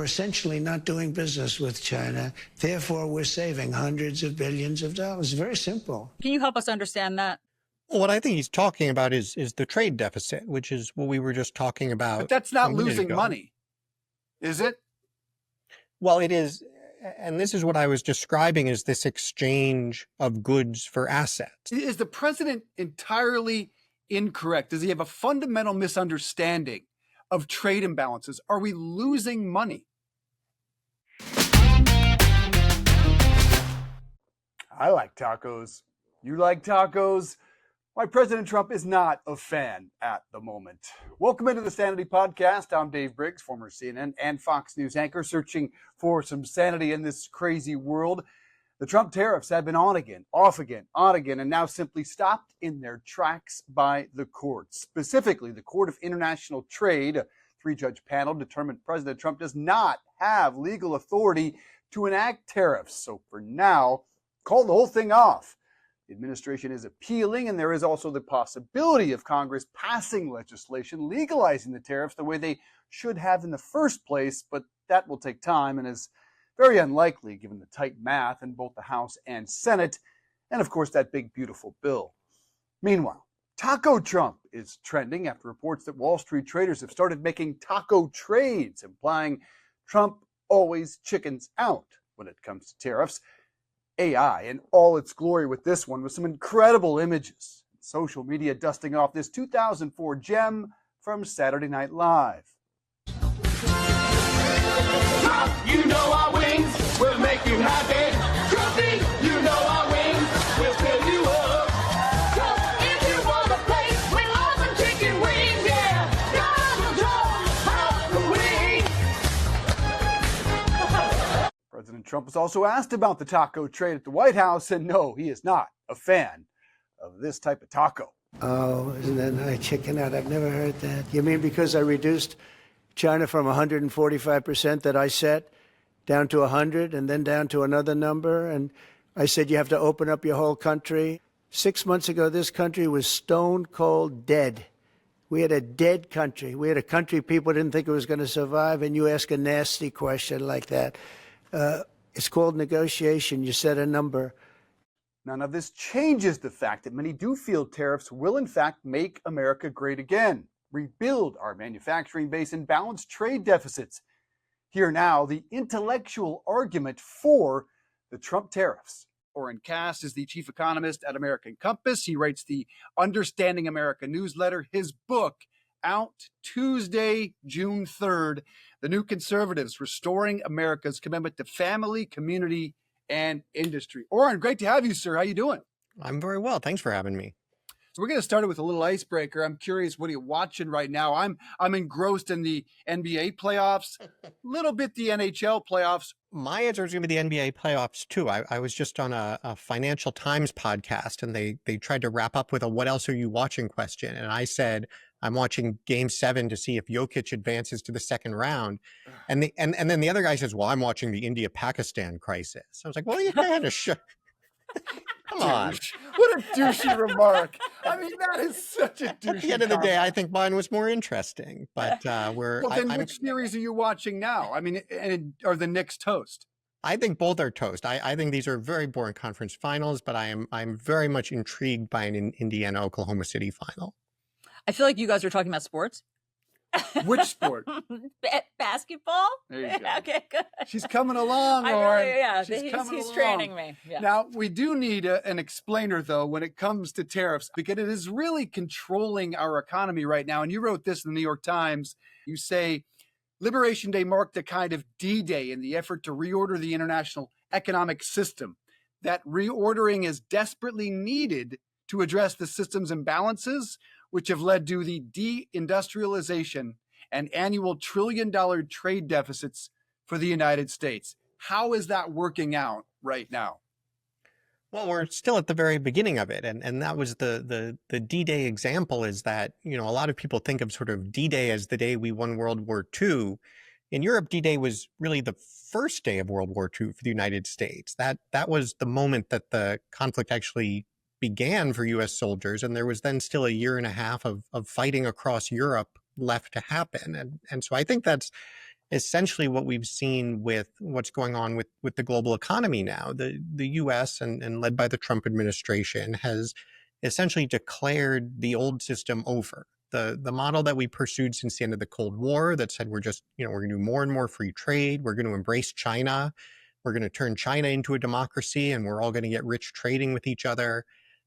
essentially not doing business with China. Therefore, we're saving hundreds of billions of dollars. Very simple. Can you help us understand that? Well, what I think he's talking about is the trade deficit, which is what we were just talking about. But that's not losing money, is it? Well, it is. And this is what I was describing as this exchange of goods for assets. Is the president entirely incorrect? Does he have a fundamental misunderstanding of trade imbalances? Are we losing money? I like tacos. You like tacos? Why President Trump is not a fan at the moment. Welcome into the Sanity Podcast. I'm Dave Briggs, former CNN and Fox News anchor, searching for some sanity in this crazy world. The Trump tariffs have been on again, off again, on again, and now simply stopped in their tracks by the courts. Specifically, the Court of International Trade, a three-judge panel, determined President Trump does not have legal authority to enact tariffs. So for now, call the whole thing off. The administration is appealing, and there is also the possibility of Congress passing legislation legalizing the tariffs the way they should have in the first place, but that will take time and is very unlikely given the tight math in both the House and Senate, and of course that big beautiful bill. Meanwhile, Taco Trump is trending after reports that Wall Street traders have started making taco trades, implying Trump always chickens out when it comes to tariffs. AI in all its glory with this one, with some incredible images. Social media dusting off this 2004 gem from Saturday Night Live. Trump, you know our wings will make you happy. Trumpy, you know our wings will fill you up. Trump, if you want to play with awesome chicken wings, yeah, Donald Trump, how the wings. President Trump was also asked about the taco trade at the White House, and no, he is not a fan of this type of taco. Oh, isn't that nice? Chicken out. I've never heard that. You mean because I reduced China from 145% that I set down to 100 and then down to another number? And I said you have to open up your whole country. 6 months ago, this country was stone cold dead. We had a dead country. We had a country people didn't think it was going to survive, and you ask a nasty question like that. It's called negotiation. You set a number. None of this changes the fact that many do feel tariffs will in fact make America great again, rebuild our manufacturing base, and balance trade deficits. Here now, the intellectual argument for the Trump tariffs. Oren Cass is the chief economist at American Compass. He writes the Understanding America newsletter. His book, out Tuesday, June 3rd, The New Conservatives, Restoring America's Commitment to Family, Community, and Industry. Oren, great to have you, sir. How you doing? I'm very well. Thanks for having me. So we're going to start it with a little icebreaker. I'm curious, what are you watching right now? I'm engrossed in the NBA playoffs, a little bit the NHL playoffs. My answer is going to be the NBA playoffs, too. I was just on a Financial Times podcast, and they tried to wrap up with a what else are you watching question. And I said, I'm watching Game 7 to see if Jokic advances to the second round. And then the other guy says, well, I'm watching the India-Pakistan crisis. I was like, well, you had to show. Come on. What a douchey remark. I mean, that is such a douchey At the end of the day, I think mine was more interesting. But which series are you watching now? I mean, are the Knicks toast? I think both are toast. I think these are very boring conference finals, but I'm very much intrigued by an Indiana-Oklahoma City final. I feel like you guys are talking about sports. Which sport? Basketball? There you go. Okay, good. She's coming along, Oren. Yeah, She's he's training me. Yeah. Now, we do need an explainer, though, when it comes to tariffs, because it is really controlling our economy right now. And you wrote this in the New York Times. You say, Liberation Day marked a kind of D-Day in the effort to reorder the international economic system. That reordering is desperately needed to address the system's imbalances, which have led to the deindustrialization and annual trillion-dollar trade deficits for the United States. How is that working out right now? Well, we're still at the very beginning of it. And that was the D-Day example, is that, a lot of people think of sort of D-Day as the day we won World War II. In Europe, D-Day was really the first day of World War II for the United States. That was the moment that the conflict actually began for U.S. soldiers, and there was then still a year and a half of fighting across Europe left to happen. And so I think that's essentially what we've seen with what's going on with the global economy now. The U.S. and led by the Trump administration has essentially declared the old system over. The model that we pursued since the end of the Cold War that said we're going to do more and more free trade, we're going to embrace China, we're going to turn China into a democracy, and we're all going to get rich trading with each other.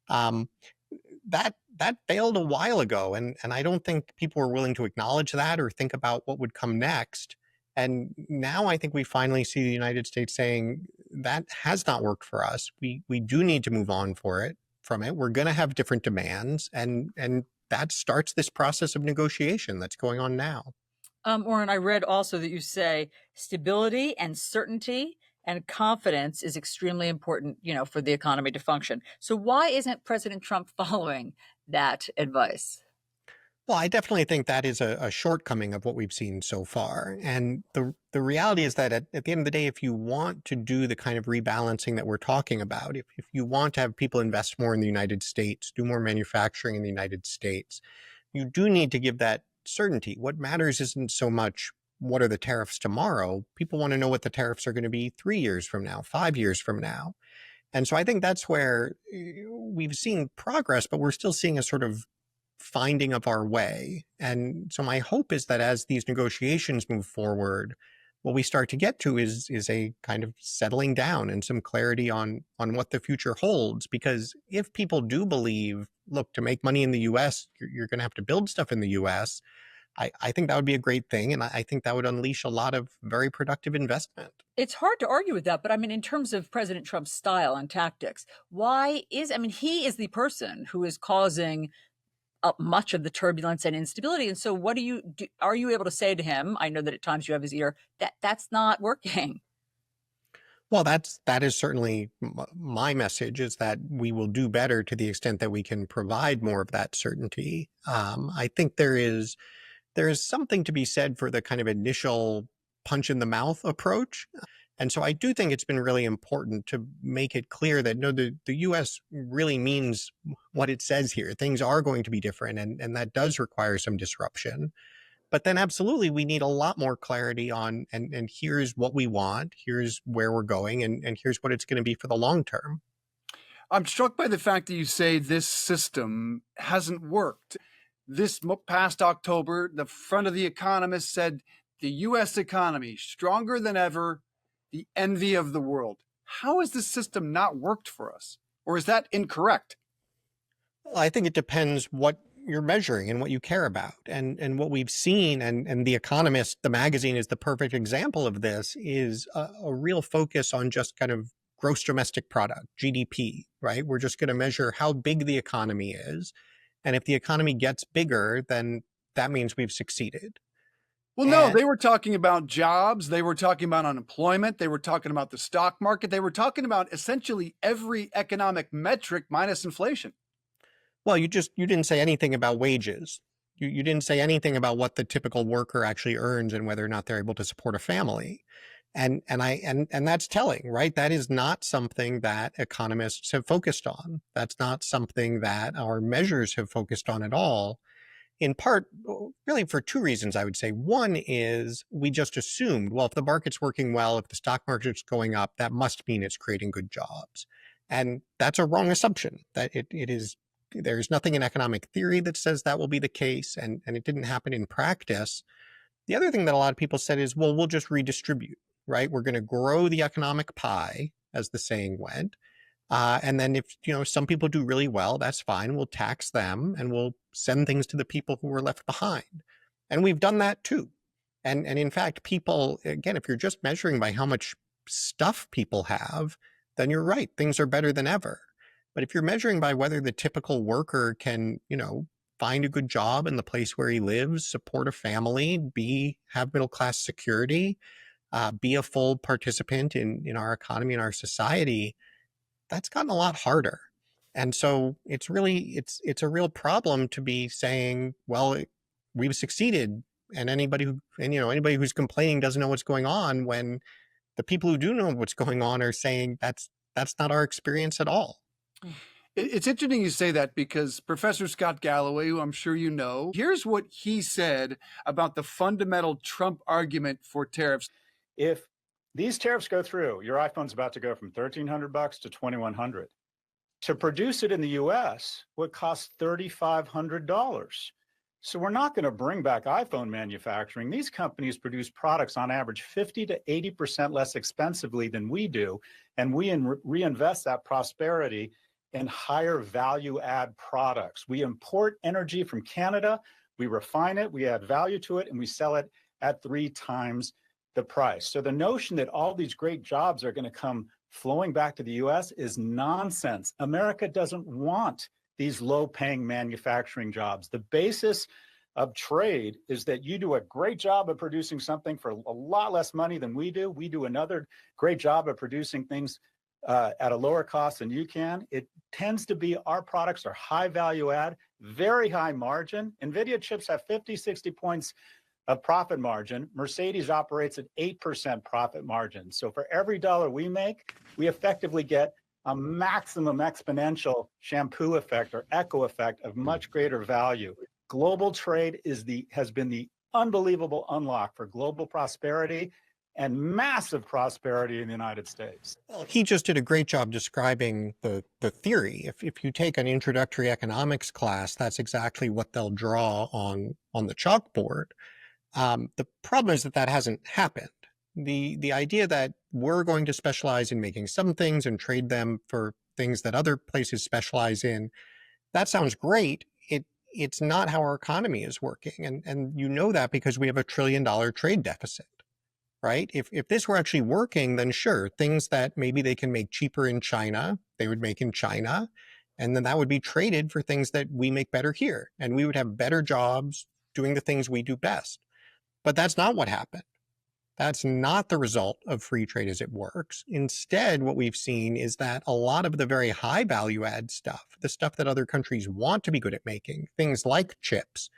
That failed a while ago, and I don't think people were willing to acknowledge that or think about what would come next. And now I think we finally see the United States saying that has not worked for us. We do need to move on from it. We're going to have different demands, and that starts this process of negotiation that's going on now. Oren, I read also that you say stability and certainty and confidence is extremely important, for the economy to function. So why isn't President Trump following that advice? Well, I definitely think that is a shortcoming of what we've seen so far. And the reality is that at the end of the day, if you want to do the kind of rebalancing that we're talking about, if you want to have people invest more in the United States, do more manufacturing in the United States, you do need to give that certainty. What matters isn't so much what are the tariffs tomorrow. People want to know what the tariffs are going to be 3 years from now, 5 years from now. And so I think that's where we've seen progress, but we're still seeing a sort of finding of our way. And so my hope is that as these negotiations move forward, what we start to get to is a kind of settling down and some clarity on what the future holds. Because if people do believe, look, to make money in the US, you're going to have to build stuff in the US, I think that would be a great thing. And I think that would unleash a lot of very productive investment. It's hard to argue with that, but I mean, in terms of President Trump's style and tactics, he is the person who is causing much of the turbulence and instability. And so are you able to say to him, I know that at times you have his ear, that's not working? Well, that is certainly my message, is that we will do better to the extent that we can provide more of that certainty. I think there is something to be said for the kind of initial punch in the mouth approach. And so I do think it's been really important to make it clear that no, the U.S. really means what it says here. Things are going to be different, and that does require some disruption. But then absolutely, we need a lot more clarity on, and here's what we want, here's where we're going, and here's what it's going to be for the long term. I'm struck by the fact that you say this system hasn't worked. This past October, the front of the Economist said the U.S. economy stronger than ever, the envy of the world. How has this system not worked for us? Or is that incorrect? Well, I think it depends what you're measuring and what you care about. And what we've seen, and The Economist, the magazine, is the perfect example of this, is a real focus on just kind of gross domestic product, GDP, right? We're just going to measure how big the economy is. And if the economy gets bigger, then that means we've succeeded. Well, no, they were talking about jobs. They were talking about unemployment. They were talking about the stock market. They were talking about essentially every economic metric minus inflation. Well, you didn't say anything about wages. You didn't say anything about what the typical worker actually earns and whether or not they're able to support a family. And that's telling, right? That is not something that economists have focused on. That's not something that our measures have focused on at all. In part, really for two reasons, I would say. One is we just assumed, well, if the market's working well, if the stock market's going up, that must mean it's creating good jobs. And that's a wrong assumption. That it is. There's nothing in economic theory that says that will be the case, and it didn't happen in practice. The other thing that a lot of people said is, well, we'll just redistribute, right? We're going to grow the economic pie, as the saying went. And then if, some people do really well, that's fine. We'll tax them and we'll send things to the people who were left behind. And we've done that too. And in fact, people, again, if you're just measuring by how much stuff people have, then you're right. Things are better than ever. But if you're measuring by whether the typical worker can, find a good job in the place where he lives, support a family, have middle-class security, be a full participant in our economy and our society, that's gotten a lot harder. And so it's a real problem to be saying, well, we've succeeded, and anybody who's complaining doesn't know what's going on, when the people who do know what's going on are saying that's not our experience at all. It's interesting you say that because Professor Scott Galloway, who I'm sure you know, here's what he said about the fundamental Trump argument for tariffs. If these tariffs go through, your iPhone's about to go from $1,300 to $2,100. To produce it in the U.S. would cost $3,500. So we're not going to bring back iPhone manufacturing. These companies produce products on average 50 to 80% less expensively than we do, and we reinvest that prosperity in higher value add products. We import energy from Canada, we refine it, we add value to it, and we sell it at 3 times the price. So the notion that all these great jobs are going to come flowing back to the U.S. is nonsense. America doesn't want these low-paying manufacturing jobs. The basis of trade is that you do a great job of producing something for a lot less money than we do. We do another great job of producing things at a lower cost than you can. It tends to be our products are high value add, very high margin. NVIDIA chips have 50, 60 points of profit margin. Mercedes operates at 8% profit margin. So for every dollar we make, we effectively get a maximum exponential shampoo effect or echo effect of much greater value. Global trade has been the unbelievable unlock for global prosperity and massive prosperity in the United States. Well, he just did a great job describing the theory. If you take an introductory economics class, that's exactly what they'll draw on the chalkboard. The problem is that hasn't happened. The idea that we're going to specialize in making some things and trade them for things that other places specialize in, that sounds great. It's not how our economy is working. And you know that because we have $1 trillion trade deficit, right? If this were actually working, then sure, things that maybe they can make cheaper in China, they would make in China. And then that would be traded for things that we make better here. And we would have better jobs doing the things we do best. But that's not what happened. That's not the result of free trade as it works. Instead, what we've seen is that a lot of the very high value add stuff, the stuff that other countries want to be good at making, things like chips,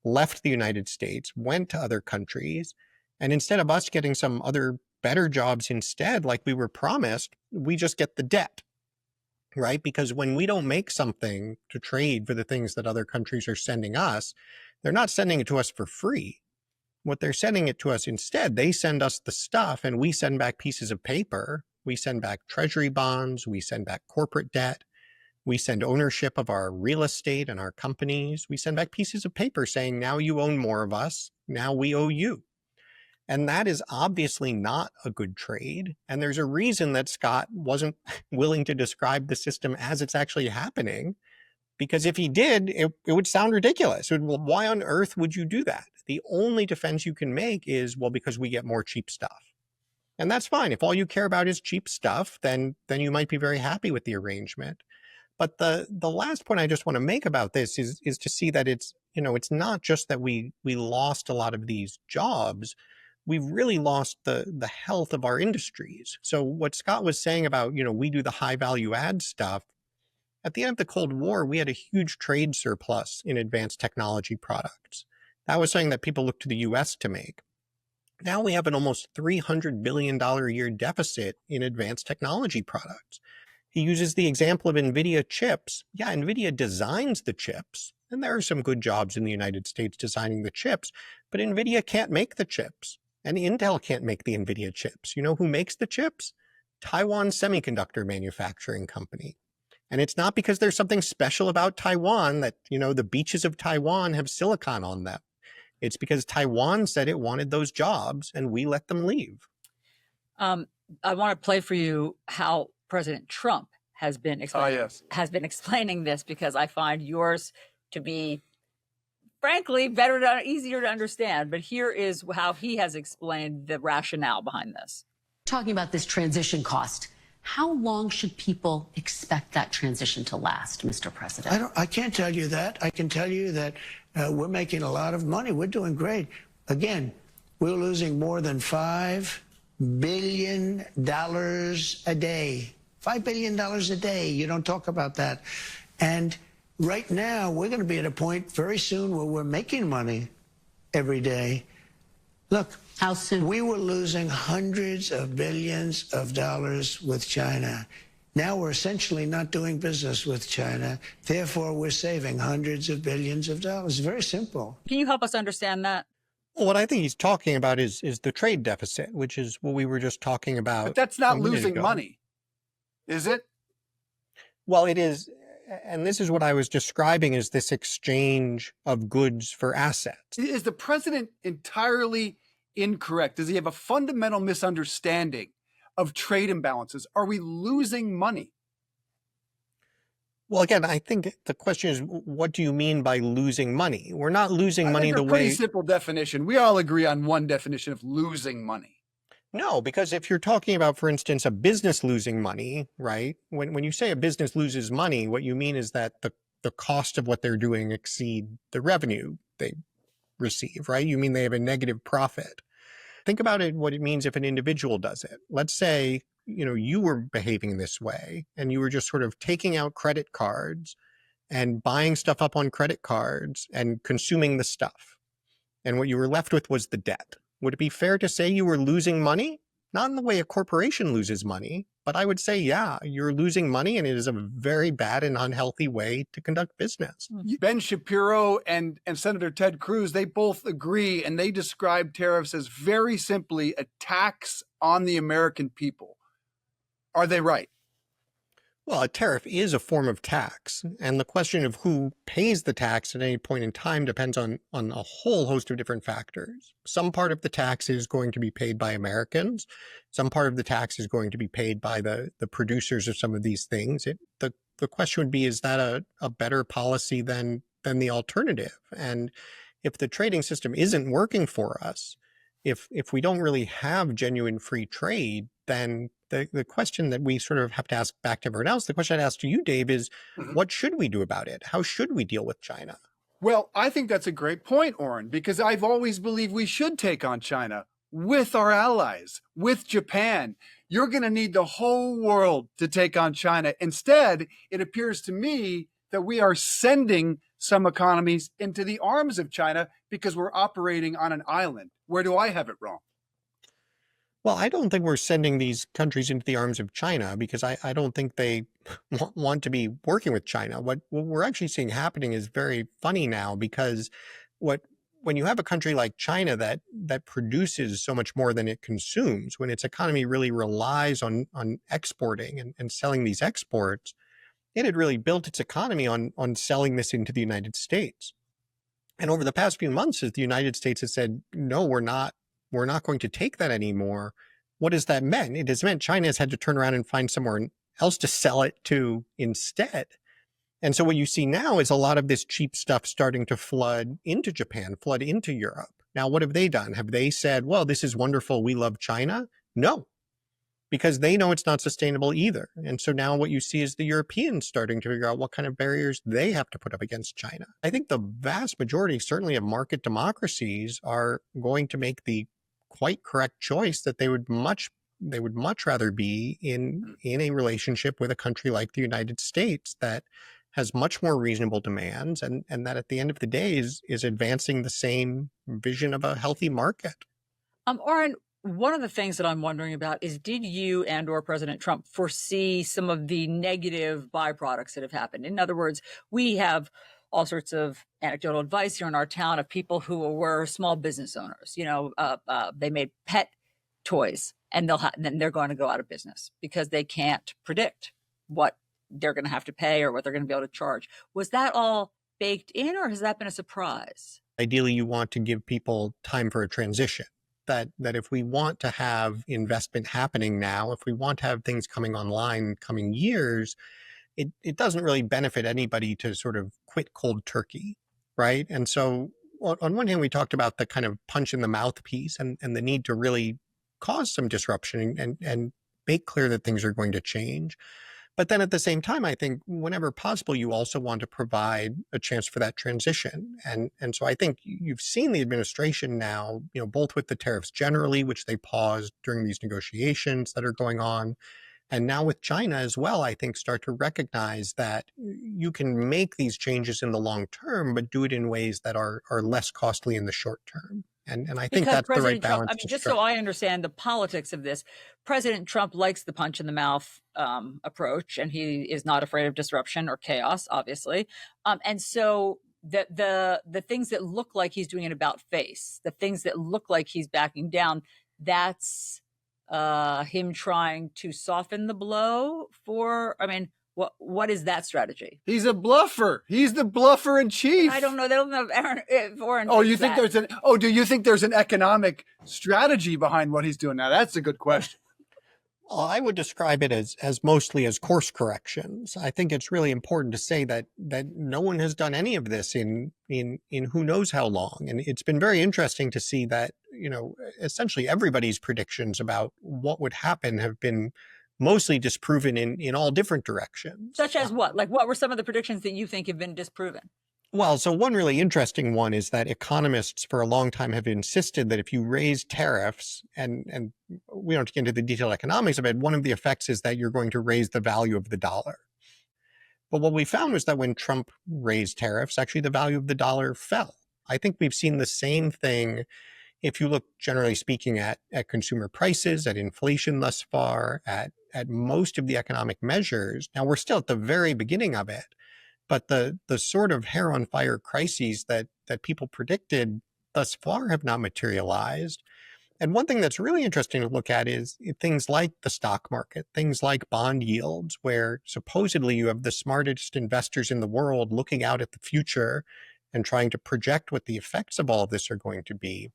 left the United States, went to other countries. And instead of us getting some other better jobs instead, like we were promised, we just get the debt, right? Because when we don't make something to trade for the things that other countries are sending us, they're not sending it to us for free. What they're sending it to us instead, they send us the stuff and we send back pieces of paper. We send back treasury bonds. We send back corporate debt. We send ownership of our real estate and our companies. We send back pieces of paper saying, now you own more of us. Now we owe you. And that is obviously not a good trade. And there's a reason that Scott wasn't willing to describe the system as it's actually happening. Because if he did, it would sound ridiculous. Well, why on earth would you do that? The only defense you can make is, well, because we get more cheap stuff. And that's fine. If all you care about is cheap stuff, then you might be very happy with the arrangement. But the last point I just want to make about this is to see that it's not just that we lost a lot of these jobs. We've really lost the health of our industries. So what Scott was saying about, we do the high value add stuff. At the end of the Cold War, we had a huge trade surplus in advanced technology products. That was something that people looked to the U.S. to make. Now we have an almost $300 billion a year deficit in advanced technology products. He uses the example of NVIDIA chips. Yeah, NVIDIA designs the chips, and there are some good jobs in the United States designing the chips, but NVIDIA can't make the chips, and Intel can't make the NVIDIA chips. You know who makes the chips? Taiwan Semiconductor Manufacturing Company. And it's not because there's something special about Taiwan that, the beaches of Taiwan have silicon on them. It's because Taiwan said it wanted those jobs and we let them leave. I want to play for you how President Trump has been explaining this, because I find yours to be, frankly, easier to understand. But here is how he has explained the rationale behind this. Talking about this transition cost, how long should people expect that transition to last, Mr. President? I can't tell you that. I can tell you that we're making a lot of money. We're doing great. Again, we're losing more than $5 billion a day. $5 billion a day. You don't talk about that. And right now, we're going to be at a point very soon where we're making money every day. Look, how soon? We were losing hundreds of billions of dollars with China. Now we're essentially not doing business with China. Therefore, we're saving hundreds of billions of dollars. Very simple. Can you help us understand that? Well, what I think he's talking about is the trade deficit, which is what we were just talking about. But that's a not minute losing ago. money, is it? Well, it is. And this is what I was describing as this exchange of goods for assets. Is the president entirely incorrect? Does he have a fundamental misunderstanding of trade imbalances? Are we losing money? Well, again, I think the question is, what do you mean by losing money? We're not losing money That's the a pretty way. simple definition. We all agree on one definition of losing money. No, because if you're talking about, for instance, a business losing money, right? When you say a business loses money, what you mean is that the cost of what they're doing exceed the revenue they receive, right? You mean they have a negative profit. Think about it, what it means if an individual does it. Let's say, you were behaving this way and you were just sort of taking out credit cards and buying stuff up on credit cards and consuming the stuff. And what you were left with was the debt. Would it be fair to say you were losing money? Not in the way a corporation loses money, but I would say, yeah, you're losing money and it is a very bad and unhealthy way to conduct business. Ben Shapiro and Senator Ted Cruz, they both agree, and they describe tariffs as very simply a tax on the American people. Are they right? Well, a tariff is a form of tax, and the question of who pays the tax at any point in time depends on a whole host of different factors. Some part of the tax is going to be paid by Americans. Some part of the tax is going to be paid by the producers of some of these things. The question would be, is that a better policy than the alternative? And if the trading system isn't working for us, if we don't really have genuine free trade, then the question that we sort of have to ask back to everyone else, the question I'd ask to you, Dave, is what should we do about it? How should we deal with China? Well, I think that's a great point, Oren, because I've always believed we should take on China with our allies, with Japan. You're going to need the whole world to take on China. Instead, it appears to me that we are sending some economies into the arms of China because we're operating on an island. Where do I have it wrong? Well, I don't think we're sending these countries into the arms of China because I don't think they want to be working with China. What we're actually seeing happening is very funny now because when you have a country like China that produces so much more than it consumes, when its economy really relies on exporting and selling these exports, it had really built its economy on selling this into the United States. And over the past few months, as the United States has said, no, we're not going to take that anymore. What has that meant? It has meant China has had to turn around and find somewhere else to sell it to instead. And so what you see now is a lot of this cheap stuff starting to flood into Japan, flood into Europe. Now, what have they done? Have they said, well, this is wonderful, we love China? No, because they know it's not sustainable either. And so now what you see is the Europeans starting to figure out what kind of barriers they have to put up against China. I think the vast majority, certainly of market democracies, are going to make the quite correct choice that they would much rather be in a relationship with a country like the United States that has much more reasonable demands and that at the end of the day is advancing the same vision of a healthy market. Oren, one of the things that I'm wondering about is, did you and or President Trump foresee some of the negative byproducts that have happened? In other words, we have all sorts of anecdotal advice here in our town of people who were small business owners. They made pet toys and then they're going to go out of business because they can't predict what they're going to have to pay or what they're going to be able to charge. Was that all baked in, or has that been a surprise? Ideally, you want to give people time for a transition. That if we want to have investment happening now, if we want to have things coming online in coming years, it doesn't really benefit anybody to sort of quit cold turkey, right? And so on one hand, we talked about the kind of punch in the mouth piece and the need to really cause some disruption and make clear that things are going to change. But then at the same time, I think whenever possible, you also want to provide a chance for that transition. And so I think you've seen the administration now, both with the tariffs generally, which they paused during these negotiations that are going on, and now with China as well, I think start to recognize that you can make these changes in the long term, but do it in ways that are less costly in the short term. And I think Because that's the right President Trump, balance I mean, to just so strike. I understand the politics of this, President Trump likes the punch in the mouth approach, and he is not afraid of disruption or chaos, obviously. And so the things that look like he's doing an about face, the things that look like he's backing down, that's him trying to soften the blow for, I mean, what is that strategy? He's a bluffer. He's the bluffer in chief. I don't know. They don't know if Oren Oh, thinks you think that. do you think there's an economic strategy behind what he's doing now? That's a good question. Well, I would describe it as mostly as course corrections. I think it's really important to say that no one has done any of this in who knows how long. And it's been very interesting to see that, essentially everybody's predictions about what would happen have been mostly disproven in all different directions. Such as what? Like, what were some of the predictions that you think have been disproven? Well, so one really interesting one is that economists for a long time have insisted that if you raise tariffs, and we don't have to get into the detailed economics of it, one of the effects is that you're going to raise the value of the dollar. But what we found was that when Trump raised tariffs, actually the value of the dollar fell. I think we've seen the same thing if you look, generally speaking, at consumer prices, at inflation thus far, at most of the economic measures. Now, we're still at the very beginning of it, but the sort of hair on fire crises that people predicted thus far have not materialized. And one thing that's really interesting to look at is things like the stock market, things like bond yields, where supposedly you have the smartest investors in the world looking out at the future and trying to project what the effects of all of this are going to be.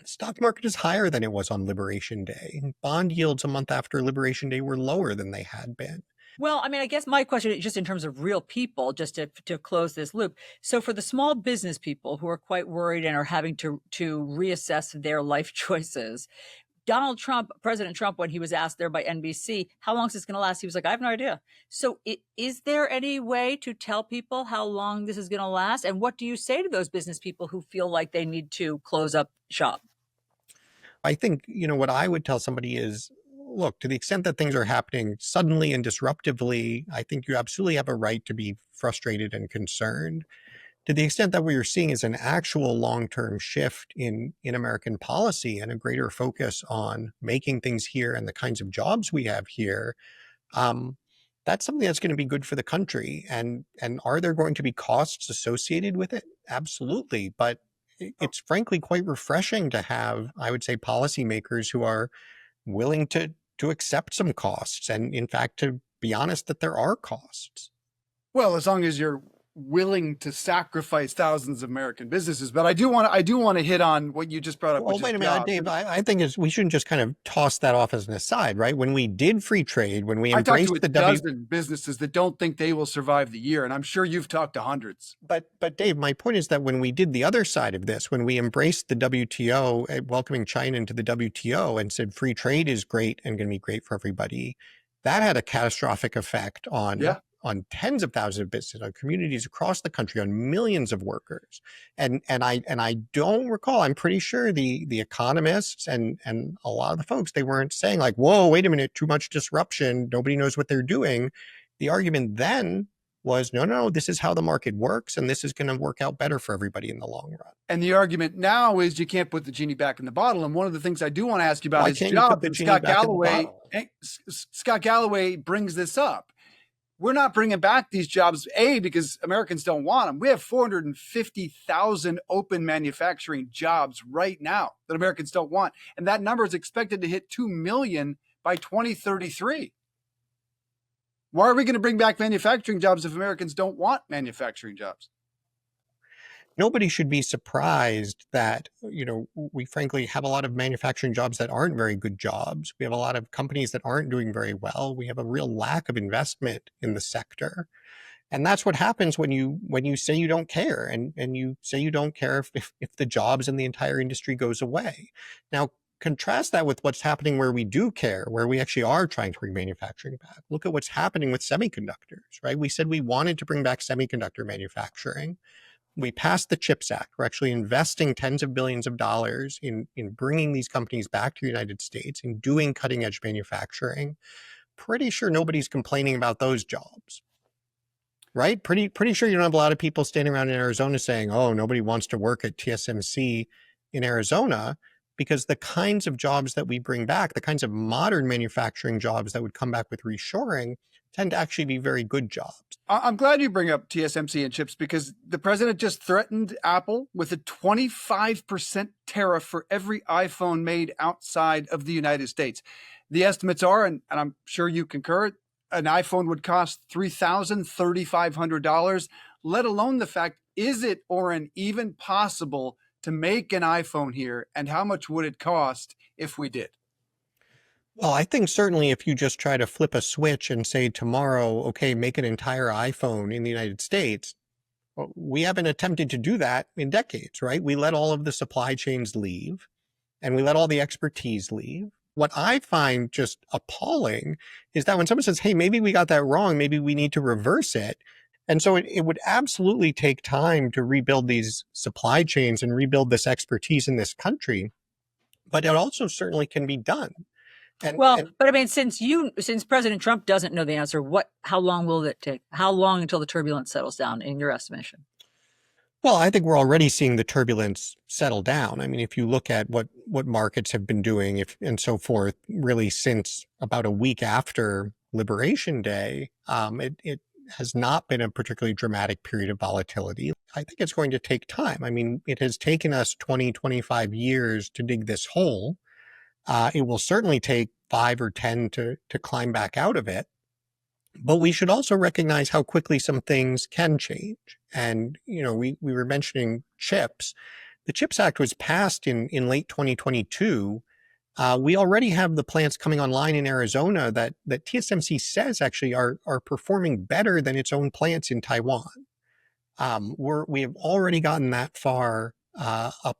The stock market is higher than it was on Liberation Day. Bond yields a month after Liberation Day were lower than they had been. Well, I mean, I guess my question is just in terms of real people, just to close this loop. So for the small business people who are quite worried and are having to reassess their life choices, Donald Trump, President Trump, when he was asked there by NBC, how long is this going to last? He was like, I have no idea. So is there any way to tell people how long this is going to last? And what do you say to those business people who feel like they need to close up shop? I think, what I would tell somebody is, look, to the extent that things are happening suddenly and disruptively, I think you absolutely have a right to be frustrated and concerned. To the extent that what you're seeing is an actual long-term shift in American policy and a greater focus on making things here and the kinds of jobs we have here, that's something that's going to be good for the country. And are there going to be costs associated with it? Absolutely. But it's frankly quite refreshing to have, I would say, policymakers who are willing to accept some costs, and in fact, to be honest, that there are costs. Well, as long as you're willing to sacrifice thousands of American businesses. But I do want to hit on what you just brought up. Well, wait a minute, Dave. I think we shouldn't just kind of toss that off as an aside, right? When we did free trade, when we embraced the dozen businesses that don't think they will survive the year, and I'm sure you've talked to hundreds. But Dave, my point is that when we did the other side of this, when we embraced the WTO, welcoming China into the WTO, and said free trade is great and going to be great for everybody, that had a catastrophic effect on tens of thousands of businesses, on communities across the country, on millions of workers. And I don't recall, I'm pretty sure the economists and a lot of the folks, they weren't saying like, whoa, wait a minute, too much disruption, nobody knows what they're doing. The argument then was, no, this is how the market works, and this is going to work out better for everybody in the long run. And the argument now is you can't put the genie back in the bottle. And one of the things I do want to ask you about is jobs. Scott Galloway brings this up. We're not bringing back these jobs, because Americans don't want them. We have 450,000 open manufacturing jobs right now that Americans don't want. And that number is expected to hit 2 million by 2033. Why are we going to bring back manufacturing jobs if Americans don't want manufacturing jobs? Nobody should be surprised that, we frankly have a lot of manufacturing jobs that aren't very good jobs. We have a lot of companies that aren't doing very well. We have a real lack of investment in the sector. And that's what happens when you say you don't care, and you say you don't care if the jobs in the entire industry goes away. Now, contrast that with what's happening where we do care, where we actually are trying to bring manufacturing back. Look at what's happening with semiconductors, right? We said we wanted to bring back semiconductor manufacturing. We passed the CHIPS Act. We're actually investing tens of billions of dollars in bringing these companies back to the United States and doing cutting edge manufacturing. Pretty sure nobody's complaining about those jobs, right? Pretty sure you don't have a lot of people standing around in Arizona saying, oh, nobody wants to work at TSMC in Arizona, because the kinds of jobs that we bring back, the kinds of modern manufacturing jobs that would come back with reshoring, tend to actually be very good jobs. I'm glad you bring up TSMC and chips because the president just threatened Apple with a 25% tariff for every iPhone made outside of the United States. The estimates are, and I'm sure you concur, an iPhone would cost $3,000, $3,500, let alone the fact, is it, Oren, even possible to make an iPhone here? And how much would it cost if we did? Well, I think certainly if you just try to flip a switch and say tomorrow, okay, make an entire iPhone in the United States, well, we haven't attempted to do that in decades, right? We let all of the supply chains leave and we let all the expertise leave. What I find just appalling is that when someone says, hey, maybe we got that wrong, maybe we need to reverse it. And so it would absolutely take time to rebuild these supply chains and rebuild this expertise in this country. But it also certainly can be done. But I mean, since President Trump doesn't know the answer, how long will it take? How long until the turbulence settles down, in your estimation? Well, I think we're already seeing the turbulence settle down. I mean, if you look at what markets have been doing and so forth, really since about a week after Liberation Day, it has not been a particularly dramatic period of volatility. I think it's going to take time. I mean, it has taken us 20, 25 years to dig this hole. It will certainly take 5 or 10 to climb back out of it. But we should also recognize how quickly some things can change. And, we were mentioning chips. The CHIPS Act was passed in late 2022. We already have the plants coming online in Arizona that TSMC says actually are performing better than its own plants in Taiwan. We have already gotten that far up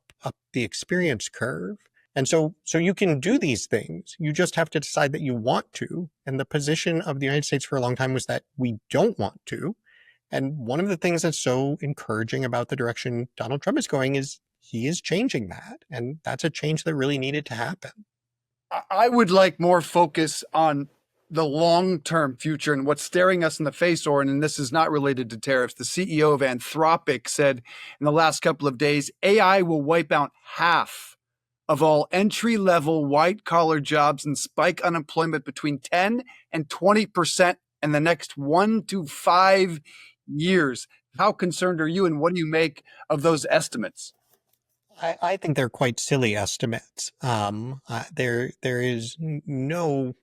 the experience curve. And so you can do these things. You just have to decide that you want to. And the position of the United States for a long time was that we don't want to. And one of the things that's so encouraging about the direction Donald Trump is going is he is changing that. And that's a change that really needed to happen. I would like more focus on the long-term future and what's staring us in the face, Oren, and this is not related to tariffs. The CEO of Anthropic said in the last couple of days, AI will wipe out half of all entry-level white-collar jobs and spike unemployment between 10 and 20% in the next 1 to 5 years. How concerned are you, and what do you make of those estimates? I think they're quite silly estimates. There is no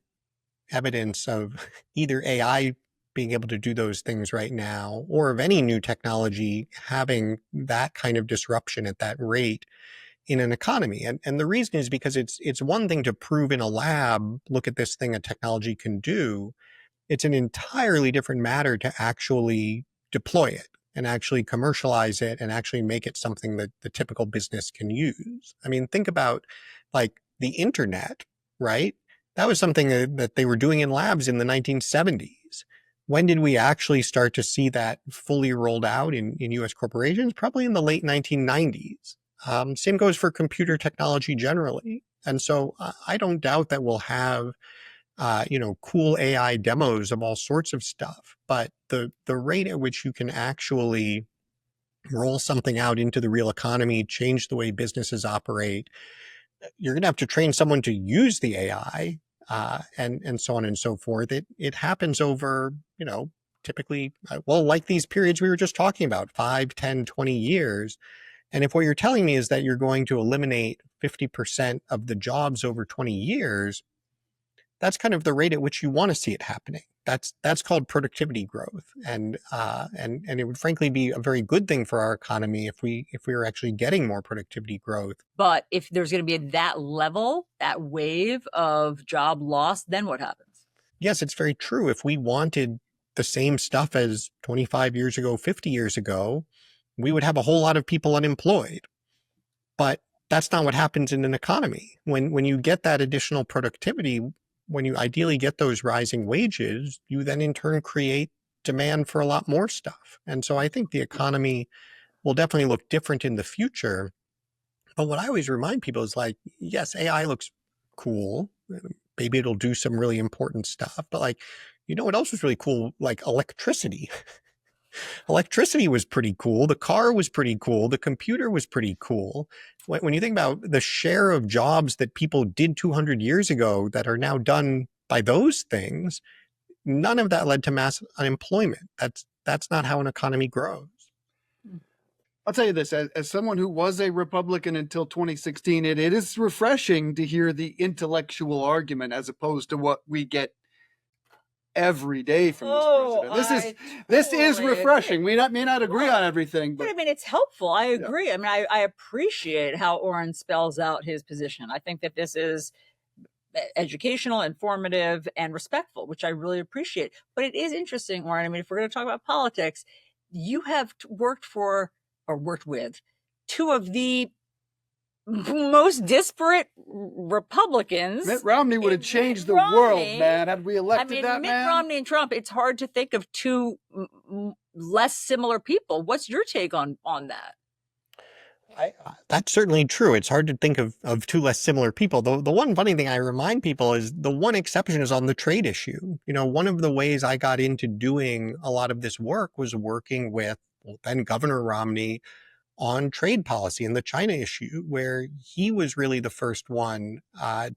evidence of either AI being able to do those things right now, or of any new technology having that kind of disruption at that rate in an economy. And the reason is because it's one thing to prove in a lab, look at this thing a technology can do. It's an entirely different matter to actually deploy it and actually commercialize it and actually make it something that the typical business can use. I mean, think about like the internet, right? That was something that they were doing in labs in the 1970s. When did we actually start to see that fully rolled out in US corporations? Probably in the late 1990s. Same goes for computer technology generally. And so I don't doubt that we'll have, cool AI demos of all sorts of stuff. But the rate at which you can actually roll something out into the real economy, change the way businesses operate, you're going to have to train someone to use the AI and so on and so forth. It happens over, typically, like these periods we were just talking about, 5, 10, 20 years. And if what you're telling me is that you're going to eliminate 50% of the jobs over 20 years, that's kind of the rate at which you want to see it happening. That's called productivity growth. And it would frankly be a very good thing for our economy if we were actually getting more productivity growth. But if there's going to be that level, that wave of job loss, then what happens? Yes, it's very true. If we wanted the same stuff as 25 years ago, 50 years ago, we would have a whole lot of people unemployed. But that's not what happens in an economy. When you get that additional productivity, when you ideally get those rising wages, you then in turn create demand for a lot more stuff. And so I think the economy will definitely look different in the future. But what I always remind people is like, yes, AI looks cool. Maybe it'll do some really important stuff. But what else is really cool? Like electricity. Electricity was pretty cool. The car was pretty cool. The computer was pretty cool. When you think about the share of jobs that people did 200 years ago that are now done by those things, none of that led to mass unemployment. That's not how an economy grows. I'll tell you this, as someone who was a Republican until 2016, it is refreshing to hear the intellectual argument as opposed to what we get every day from this president. This is refreshing. We may not agree on everything, but I mean, it's helpful. I agree. Yeah. I mean, I appreciate how Oren spells out his position. I think that this is educational, informative, and respectful, which I really appreciate. But it is interesting, Oren. I mean, if we're going to talk about politics, you have worked with two of the most disparate Republicans. Mitt Romney would have changed the world, man. Had we elected that man? Mitt Romney and Trump, it's hard to think of two less similar people. What's your take on that? That's certainly true. It's hard to think of two less similar people. The one funny thing I remind people is the one exception is on the trade issue. You know, one of the ways I got into doing a lot of this work was working with then Governor Romney on trade policy and the China issue, where he was really the first one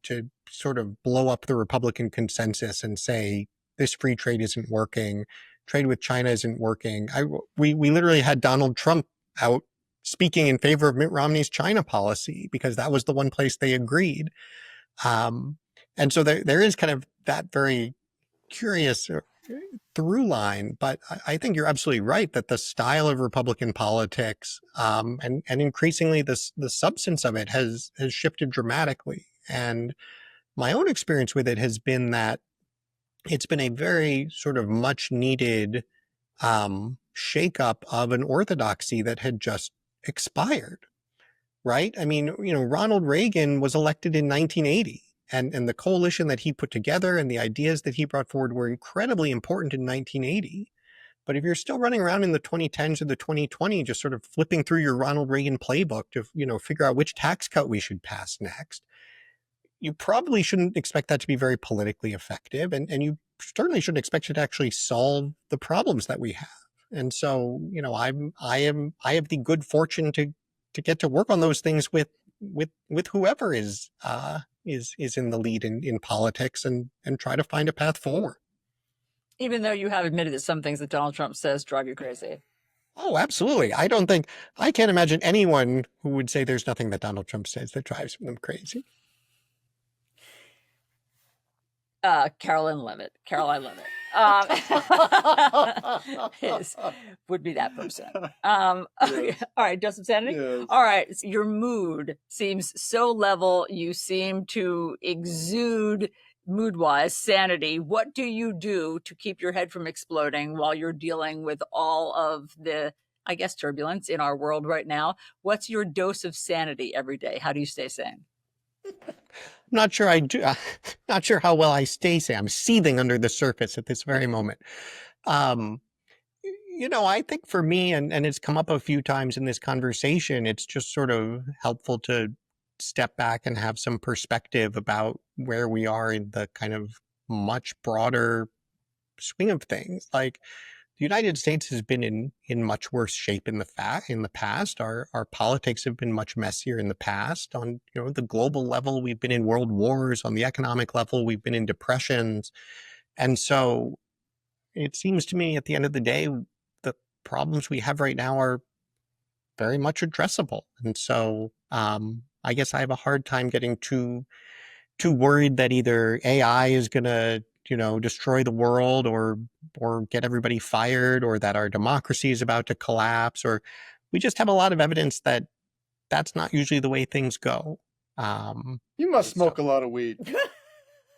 to sort of blow up the Republican consensus and say, this free trade isn't working, trade with China isn't working. We literally had Donald Trump out speaking in favor of Mitt Romney's China policy because that was the one place they agreed. And so there is kind of that very curious through line, but I think you're absolutely right that the style of Republican politics and increasingly the substance of it has shifted dramatically. And my own experience with it has been that it's been a very sort of much needed shakeup of an orthodoxy that had just expired, right? I mean, you know, Ronald Reagan was elected in 1980. And the coalition that he put together and the ideas that he brought forward were incredibly important in 1980. But if you're still running around in the 2010s or the 2020s, just sort of flipping through your Ronald Reagan playbook to, you know, figure out which tax cut we should pass next, you probably shouldn't expect that to be very politically effective. And you certainly shouldn't expect it to actually solve the problems that we have. And so, you know, I have the good fortune to get to work on those things with whoever is in the lead in politics and try to find a path forward. Even though you have admitted that some things that Donald Trump says drive you crazy. Oh, absolutely. I can't imagine anyone who would say there's nothing that Donald Trump says that drives them crazy. Caroline Levitt would be that person. Okay. All right, Justin Sanity. Yes. All right, your mood seems so level. You seem to exude mood-wise sanity. What do you do to keep your head from exploding while you're dealing with all of the, I guess, turbulence in our world right now? What's your dose of sanity every day? How do you stay sane? I'm not sure I do. Not sure how well I stay sane. I'm seething under the surface at this very moment. You know, I think for me, and it's come up a few times in this conversation, it's just sort of helpful to step back and have some perspective about where we are in the kind of much broader swing of things. Like, the United States has been in much worse shape in the past. Our politics have been much messier in the past. On, you know, the global level, we've been in world wars. On the economic level, we've been in depressions. And so it seems to me at the end of the day, the problems we have right now are very much addressable. And so I guess I have a hard time getting too worried that either AI is going to, you know, destroy the world or get everybody fired, or that our democracy is about to collapse, or we just have a lot of evidence that that's not usually the way things go. You must smoke a lot of weed.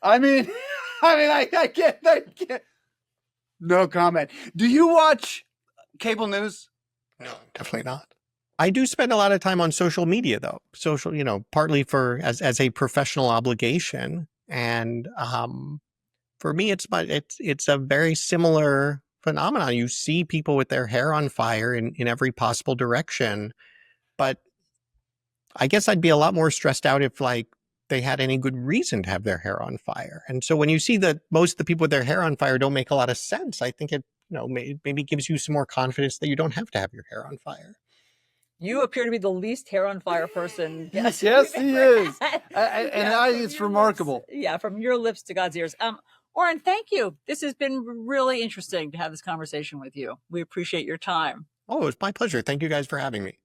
I mean, I can't. No comment. Do you watch cable news? No, definitely not. I do spend a lot of time on social media, though. Social, you know, partly as a professional obligation, and for me, it's a very similar phenomenon. You see people with their hair on fire in every possible direction, but I guess I'd be a lot more stressed out if, like, they had any good reason to have their hair on fire. And so when you see that most of the people with their hair on fire don't make a lot of sense, I think maybe gives you some more confidence that you don't have to have your hair on fire. You appear to be the least hair on fire person. Yes, he is. It's remarkable. From your lips to God's ears. Oren, thank you. This has been really interesting to have this conversation with you. We appreciate your time. Oh, it was my pleasure. Thank you guys for having me.